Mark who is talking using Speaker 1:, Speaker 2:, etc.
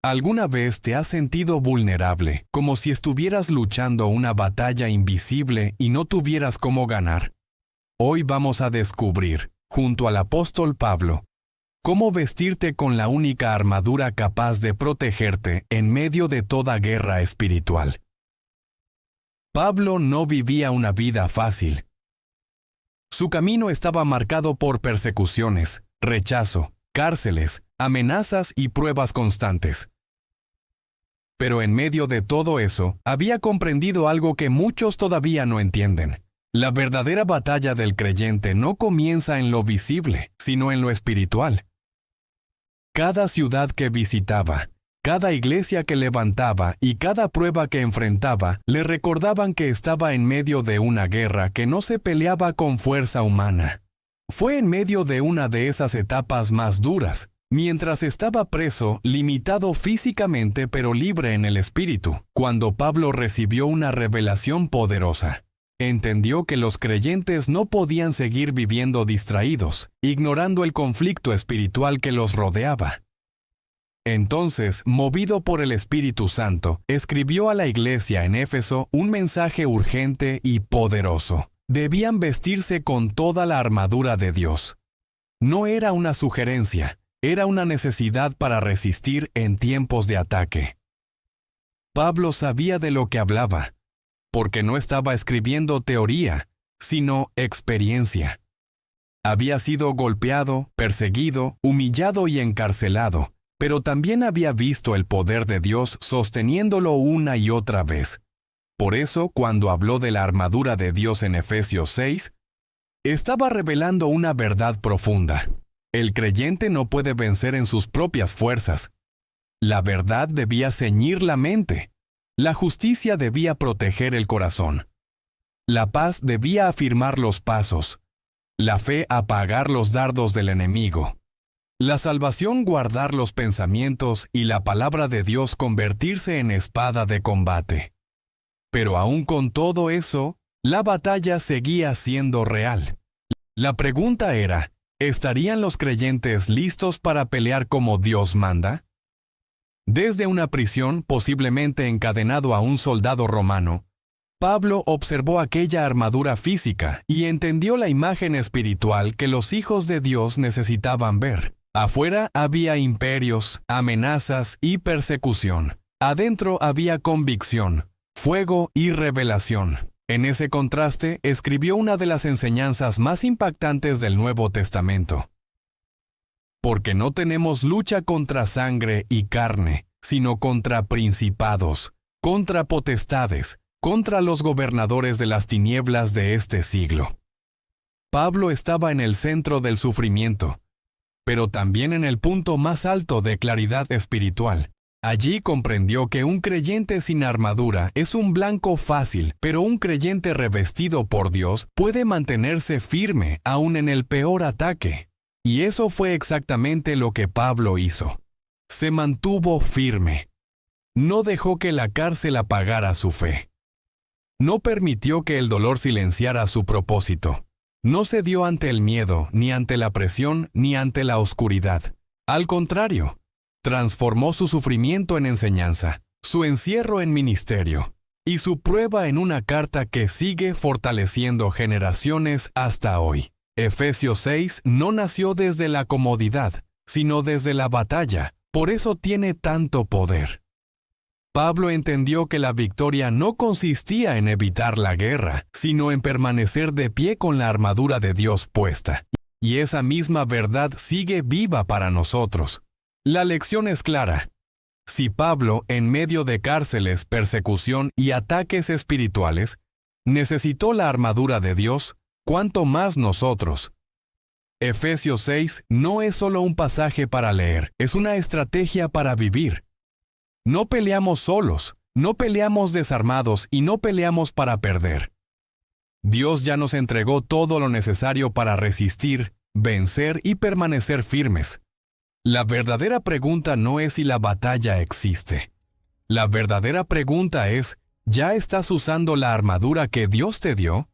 Speaker 1: ¿Alguna vez te has sentido vulnerable, como si estuvieras luchando una batalla invisible y no tuvieras cómo ganar? Hoy vamos a descubrir, junto al apóstol Pablo, cómo vestirte con la única armadura capaz de protegerte en medio de toda guerra espiritual. Pablo no vivía una vida fácil. Su camino estaba marcado por persecuciones, rechazo, cárceles, amenazas y pruebas constantes. Pero en medio de todo eso, había comprendido algo que muchos todavía no entienden. La verdadera batalla del creyente no comienza en lo visible, sino en lo espiritual. Cada ciudad que visitaba, cada iglesia que levantaba y cada prueba que enfrentaba le recordaban que estaba en medio de una guerra que no se peleaba con fuerza humana. Fue en medio de una de esas etapas más duras, mientras estaba preso, limitado físicamente pero libre en el espíritu, cuando Pablo recibió una revelación poderosa. Entendió que los creyentes no podían seguir viviendo distraídos, ignorando el conflicto espiritual que los rodeaba. Entonces, movido por el Espíritu Santo, escribió a la iglesia en Éfeso un mensaje urgente y poderoso. Debían vestirse con toda la armadura de Dios. No era una sugerencia, era una necesidad para resistir en tiempos de ataque. Pablo sabía de lo que hablaba, porque no estaba escribiendo teoría, sino experiencia. Había sido golpeado, perseguido, humillado y encarcelado, pero también había visto el poder de Dios sosteniéndolo una y otra vez. Por eso, cuando habló de la armadura de Dios en Efesios 6, estaba revelando una verdad profunda. El creyente no puede vencer en sus propias fuerzas. La verdad debía ceñir la mente. La justicia debía proteger el corazón. La paz debía afirmar los pasos. La fe apagar los dardos del enemigo. La salvación guardar los pensamientos y la palabra de Dios convertirse en espada de combate. Pero aún con todo eso, la batalla seguía siendo real. La pregunta era, ¿estarían los creyentes listos para pelear como Dios manda? Desde una prisión, posiblemente encadenado a un soldado romano, Pablo observó aquella armadura física y entendió la imagen espiritual que los hijos de Dios necesitaban ver. Afuera había imperios, amenazas y persecución. Adentro había convicción, fuego y revelación. En ese contraste, escribió una de las enseñanzas más impactantes del Nuevo Testamento. Porque no tenemos lucha contra sangre y carne, sino contra principados, contra potestades, contra los gobernadores de las tinieblas de este siglo. Pablo estaba en el centro del sufrimiento, pero también en el punto más alto de claridad espiritual. Allí comprendió que un creyente sin armadura es un blanco fácil, pero un creyente revestido por Dios puede mantenerse firme aún en el peor ataque. Y eso fue exactamente lo que Pablo hizo. Se mantuvo firme. No dejó que la cárcel apagara su fe. No permitió que el dolor silenciara su propósito. No cedió ante el miedo, ni ante la presión, ni ante la oscuridad. Al contrario, transformó su sufrimiento en enseñanza, su encierro en ministerio, y su prueba en una carta que sigue fortaleciendo generaciones hasta hoy. Efesios 6 no nació desde la comodidad, sino desde la batalla, por eso tiene tanto poder. Pablo entendió que la victoria no consistía en evitar la guerra, sino en permanecer de pie con la armadura de Dios puesta. Y esa misma verdad sigue viva para nosotros. La lección es clara. Si Pablo, en medio de cárceles, persecución y ataques espirituales, necesitó la armadura de Dios, ¿cuánto más nosotros? Efesios 6 no es solo un pasaje para leer, es una estrategia para vivir. No peleamos solos, no peleamos desarmados y no peleamos para perder. Dios ya nos entregó todo lo necesario para resistir, vencer y permanecer firmes. La verdadera pregunta no es si la batalla existe. La verdadera pregunta es, ¿ya estás usando la armadura que Dios te dio?